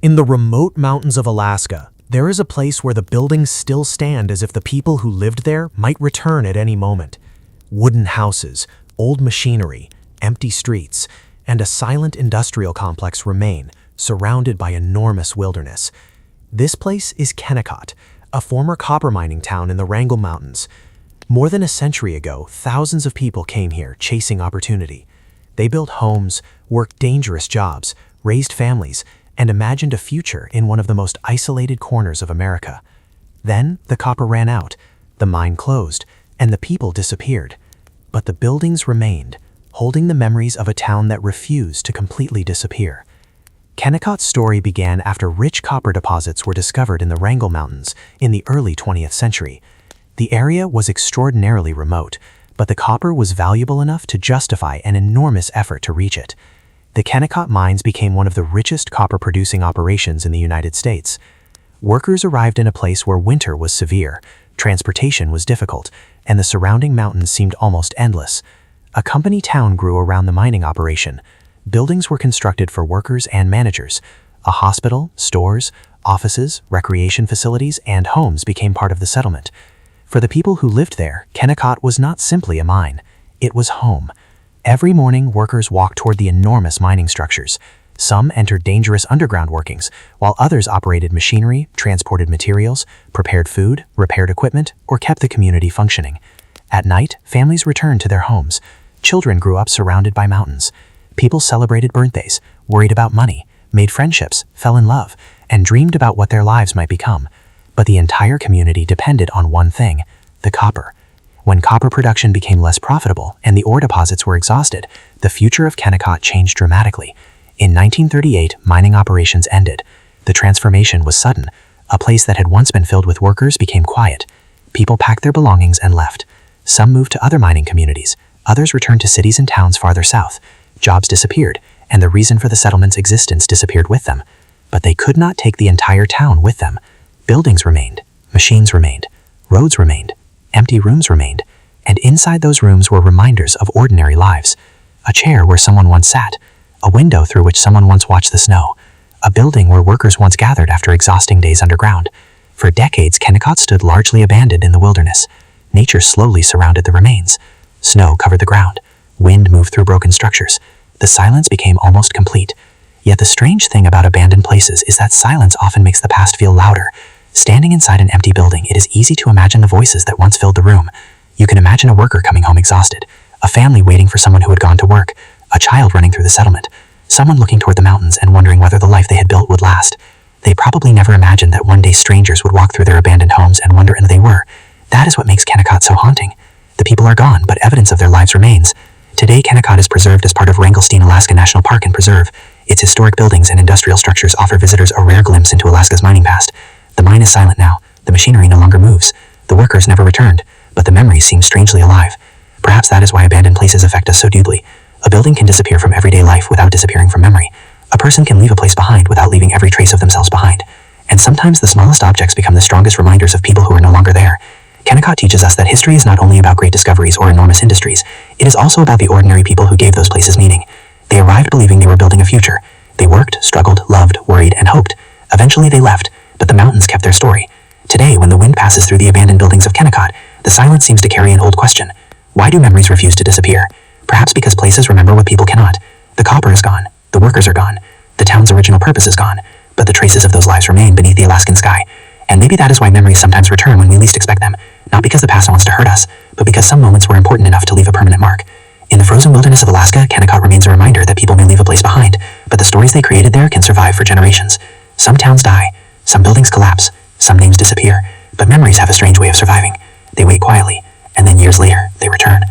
In the remote mountains of Alaska, there is a place where the buildings still stand as if the people who lived there might return at any moment. Wooden houses, old machinery, empty streets, and a silent industrial complex remain, surrounded by enormous wilderness. This place is Kennecott, a former copper mining town in the Wrangell Mountains. More than a century ago, thousands of people came here chasing opportunity. They built homes, worked dangerous jobs, raised families, and imagined a future in one of the most isolated corners of America. Then the copper ran out, the mine closed, and the people disappeared. But the buildings remained, holding the memories of a town that refused to completely disappear. Kennecott's story began after rich copper deposits were discovered in the Wrangell Mountains in the early 20th century. The area was extraordinarily remote, but the copper was valuable enough to justify an enormous effort to reach it. The Kennecott mines became one of the richest copper-producing operations in the United States. Workers arrived in a place where winter was severe, transportation was difficult, and the surrounding mountains seemed almost endless. A company town grew around the mining operation. Buildings were constructed for workers and managers. A hospital, stores, offices, recreation facilities, and homes became part of the settlement. For the people who lived there, Kennecott was not simply a mine. It was home. Every morning, workers walked toward the enormous mining structures. Some entered dangerous underground workings, while others operated machinery, transported materials, prepared food, repaired equipment, or kept the community functioning. At night, families returned to their homes. Children grew up surrounded by mountains. People celebrated birthdays, worried about money, made friendships, fell in love, and dreamed about what their lives might become. But the entire community depended on one thing: the copper. When copper production became less profitable and the ore deposits were exhausted, the future of Kennecott changed dramatically. In 1938, mining operations ended. The transformation was sudden. A place that had once been filled with workers became quiet. People packed their belongings and left. Some moved to other mining communities. Others returned to cities and towns farther south. Jobs disappeared, and the reason for the settlement's existence disappeared with them. But they could not take the entire town with them. Buildings remained, machines remained, roads remained, empty rooms remained, and inside those rooms were reminders of ordinary lives. A chair where someone once sat, a window through which someone once watched the snow, a building where workers once gathered after exhausting days underground. For decades, Kennecott stood largely abandoned in the wilderness. Nature slowly surrounded the remains. Snow covered the ground. Wind moved through broken structures. The silence became almost complete. Yet the strange thing about abandoned places is that silence often makes the past feel louder. Standing inside an empty building, it is easy to imagine the voices that once filled the room. You can imagine a worker coming home exhausted, a family waiting for someone who had gone to work, a child running through the settlement, someone looking toward the mountains and wondering whether the life they had built would last. They probably never imagined that one day strangers would walk through their abandoned homes and wonder, and they were. That is what makes Kennecott so haunting. The people are gone, but evidence of their lives remains. Today, Kennecott is preserved as part of Wrangell Alaska National Park and Preserve. Its historic buildings and industrial structures offer visitors a rare glimpse into Alaska's mining past. The mine is silent now. The machinery no longer moves. The workers never returned, but the memories seem strangely alive. Perhaps that is why abandoned places affect us so deeply. A building can disappear from everyday life without disappearing from memory. A person can leave a place behind without leaving every trace of themselves behind. And sometimes the smallest objects become the strongest reminders of people who are no longer there. Kennecott teaches us that history is not only about great discoveries or enormous industries, it is also about the ordinary people who gave those places meaning. They arrived believing they were building a future. They worked, struggled, loved, worried, and hoped. Eventually they left, but the mountains kept their story. Today, when the wind passes through the abandoned buildings of Kennecott, the silence seems to carry an old question. Why do memories refuse to disappear? Perhaps because places remember what people cannot. The copper is gone. The workers are gone. The town's original purpose is gone. But the traces of those lives remain beneath the Alaskan sky. And maybe that is why memories sometimes return when we least expect them. Not because the past wants to hurt us, but because some moments were important enough to leave a permanent mark. In the frozen wilderness of Alaska, Kennecott remains a reminder that people may leave a place behind, but the stories they created there can survive for generations. Some towns die. Some buildings collapse. Some names disappear. But memories have a strange way of surviving. They wait quietly, and then years later, they return.